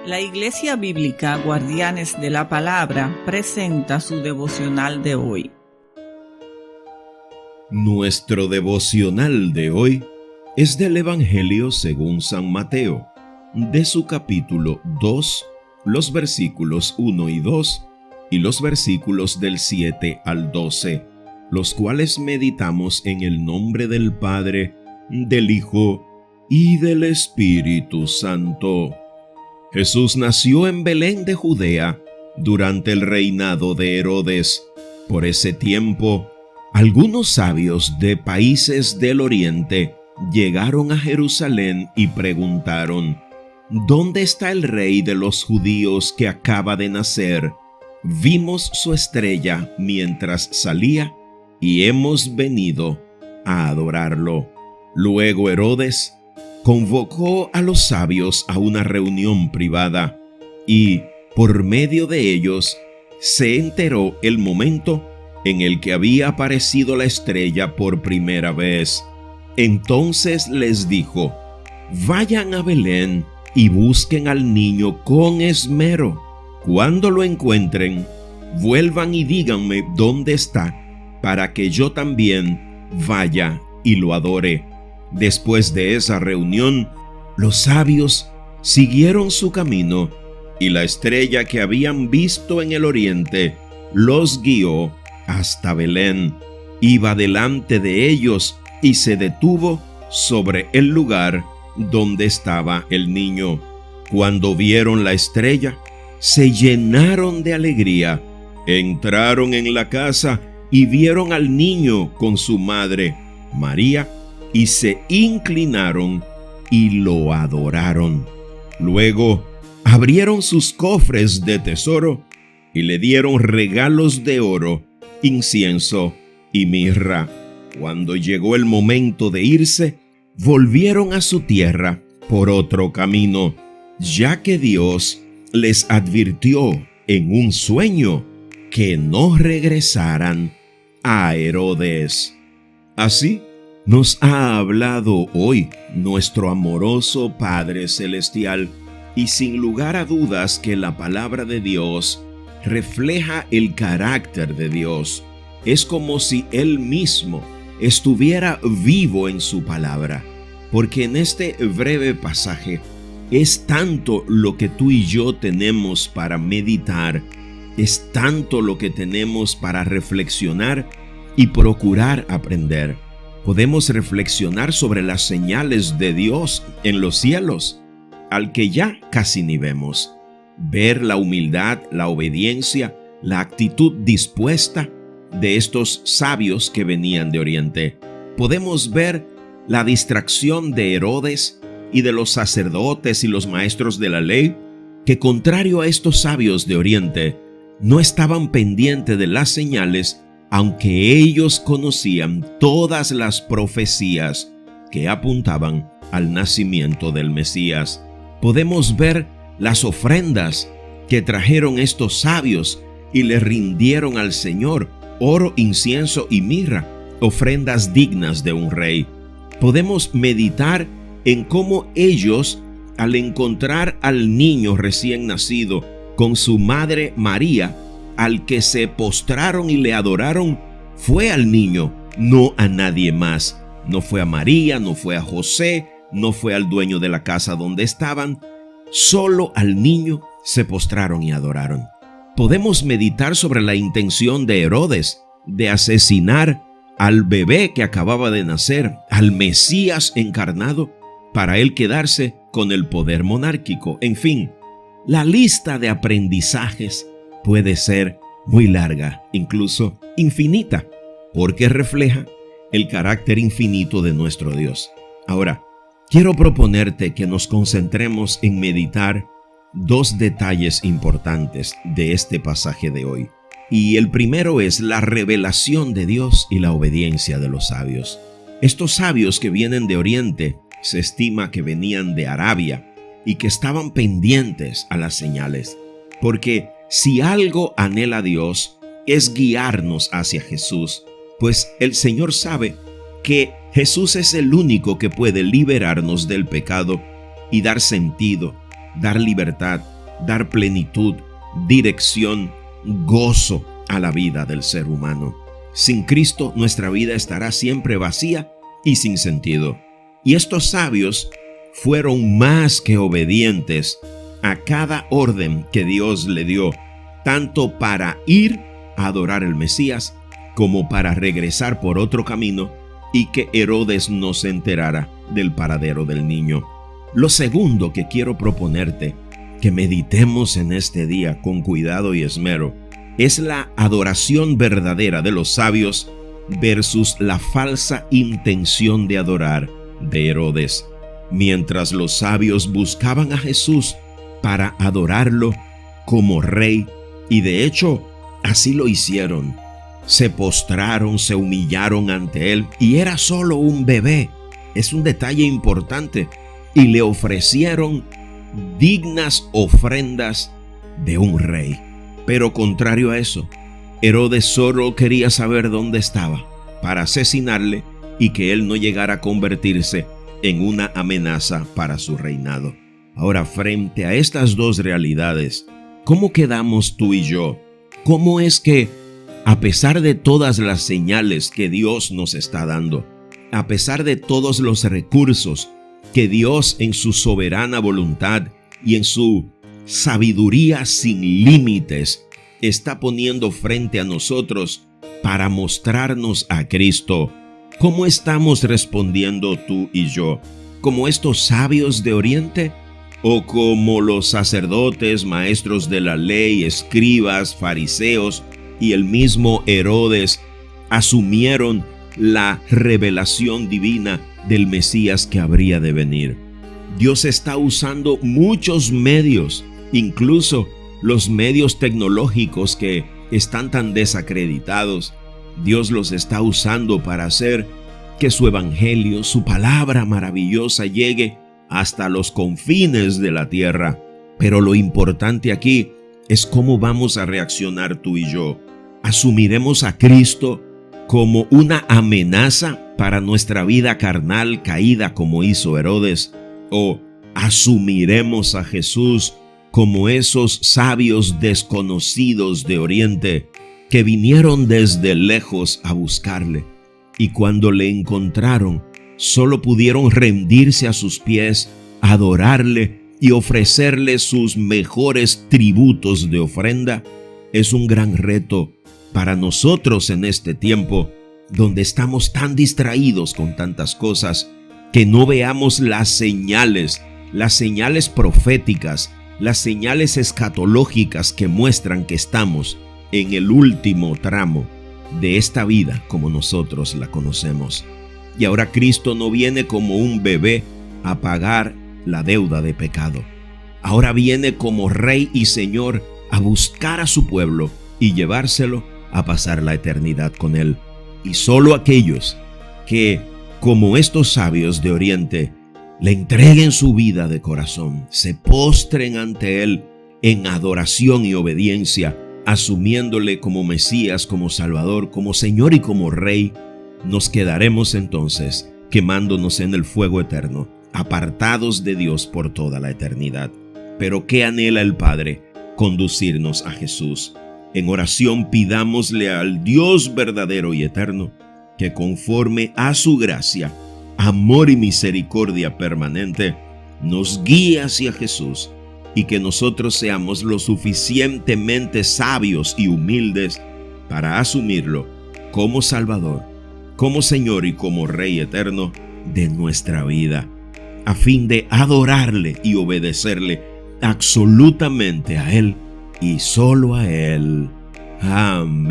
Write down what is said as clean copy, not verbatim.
La Iglesia Bíblica Guardianes de la Palabra presenta su devocional de hoy. Nuestro devocional de hoy es del Evangelio según San Mateo, de su capítulo 2, los versículos 1 y 2 y los versículos del 7 al 12, los cuales meditamos en el nombre del Padre, del Hijo y del Espíritu Santo. Jesús nació en Belén de Judea durante el reinado de Herodes. Por ese tiempo, algunos sabios de países del oriente llegaron a Jerusalén y preguntaron: ¿Dónde está el rey de los judíos que acaba de nacer? Vimos su estrella mientras salía y hemos venido a adorarlo. Luego Herodes convocó a los sabios a una reunión privada y, por medio de ellos, se enteró el momento en el que había aparecido la estrella por primera vez. Entonces les dijo: vayan a Belén y busquen al niño con esmero. Cuando lo encuentren, vuelvan y díganme dónde está, para que yo también vaya y lo adore. Después de esa reunión, los sabios siguieron su camino y la estrella que habían visto en el oriente los guió hasta Belén. Iba delante de ellos y se detuvo sobre el lugar donde estaba el niño. Cuando vieron la estrella, se llenaron de alegría. Entraron en la casa y vieron al niño con su madre, María, y se inclinaron y lo adoraron. Luego abrieron sus cofres de tesoro y le dieron regalos de oro, incienso y mirra. Cuando llegó el momento de irse, volvieron a su tierra por otro camino, ya que Dios les advirtió en un sueño que no regresaran a Herodes. Así nos ha hablado hoy nuestro amoroso Padre Celestial, y sin lugar a dudas que la palabra de Dios refleja el carácter de Dios. Es como si Él mismo estuviera vivo en su palabra, porque en este breve pasaje es tanto lo que tú y yo tenemos para meditar, es tanto lo que tenemos para reflexionar y procurar aprender. Podemos reflexionar sobre las señales de Dios en los cielos, al que ya casi ni vemos. Ver la humildad, la obediencia, la actitud dispuesta de estos sabios que venían de Oriente. Podemos ver la distracción de Herodes y de los sacerdotes y los maestros de la ley, que contrario a estos sabios de Oriente, no estaban pendientes de las señales, aunque ellos conocían todas las profecías que apuntaban al nacimiento del Mesías. Podemos ver las ofrendas que trajeron estos sabios y le rindieron al Señor oro, incienso y mirra, ofrendas dignas de un rey. Podemos meditar en cómo ellos, al encontrar al niño recién nacido con su madre María, al que se postraron y le adoraron, fue al niño, no a nadie más. No fue a María, no fue a José, no fue al dueño de la casa donde estaban. Solo al niño se postraron y adoraron. Podemos meditar sobre la intención de Herodes de asesinar al bebé que acababa de nacer, al Mesías encarnado, para él quedarse con el poder monárquico. En fin, la lista de aprendizajes puede ser muy larga, incluso infinita, porque refleja el carácter infinito de nuestro Dios. Ahora, quiero proponerte que nos concentremos en meditar dos detalles importantes de este pasaje de hoy. Y el primero es la revelación de Dios y la obediencia de los sabios. Estos sabios que vienen de Oriente, se estima que venían de Arabia y que estaban pendientes a las señales, porque si algo anhela Dios es guiarnos hacia Jesús, pues el Señor sabe que Jesús es el único que puede liberarnos del pecado y dar sentido dar libertad, dar plenitud, dirección, gozo a la vida del ser humano. Sin Cristo, nuestra vida estará siempre vacía y sin sentido. Y estos sabios fueron más que obedientes a cada orden que Dios le dio, tanto para ir a adorar al Mesías como para regresar por otro camino y que Herodes no se enterara del paradero del niño. Lo segundo que quiero proponerte que meditemos en este día con cuidado y esmero es la adoración verdadera de los sabios versus la falsa intención de adorar de Herodes. Mientras los sabios buscaban a Jesús para adorarlo como rey, y de hecho así lo hicieron, se postraron, se humillaron ante él, y era solo un bebé, es un detalle importante, y le ofrecieron dignas ofrendas de un rey. Pero contrario a eso, Herodes solo quería saber dónde estaba para asesinarle y que él no llegara a convertirse en una amenaza para su reinado. Ahora, frente a estas dos realidades, ¿cómo quedamos tú y yo? ¿Cómo es que, a pesar de todas las señales que Dios nos está dando, a pesar de todos los recursos que Dios en su soberana voluntad y en su sabiduría sin límites está poniendo frente a nosotros para mostrarnos a Cristo, cómo estamos respondiendo tú y yo? ¿Como estos sabios de Oriente? ¿O como los sacerdotes, maestros de la ley, escribas, fariseos y el mismo Herodes asumieron la revelación divina del Mesías que habría de venir? Dios está usando muchos medios, incluso los medios tecnológicos que están tan desacreditados. Dios los está usando para hacer que su evangelio, su palabra maravillosa, llegue hasta los confines de la tierra. Pero lo importante aquí es cómo vamos a reaccionar tú y yo. ¿Asumiremos a Cristo como una amenaza para nuestra vida carnal caída como hizo Herodes? ¿O asumiremos a Jesús como esos sabios desconocidos de Oriente que vinieron desde lejos a buscarle, y cuando le encontraron solo pudieron rendirse a sus pies, adorarle y ofrecerle sus mejores tributos de ofrenda? Es un gran reto para nosotros en este tiempo donde estamos tan distraídos con tantas cosas, que no veamos las señales proféticas, las señales escatológicas que muestran que estamos en el último tramo de esta vida como nosotros la conocemos. Y ahora Cristo no viene como un bebé a pagar la deuda de pecado. Ahora viene como Rey y Señor a buscar a su pueblo y llevárselo a pasar la eternidad con Él. Y solo aquellos que, como estos sabios de Oriente, le entreguen su vida de corazón, se postren ante Él en adoración y obediencia, asumiéndole como Mesías, como Salvador, como Señor y como Rey, nos quedaremos entonces quemándonos en el fuego eterno, apartados de Dios por toda la eternidad. Pero ¿qué anhela el Padre? Conducirnos a Jesús. En oración pidámosle al Dios verdadero y eterno que, conforme a su gracia, amor y misericordia permanente, nos guíe hacia Jesús, y que nosotros seamos lo suficientemente sabios y humildes para asumirlo como Salvador, como Señor y como Rey eterno de nuestra vida, a fin de adorarle y obedecerle absolutamente a Él y solo a Él. Amén.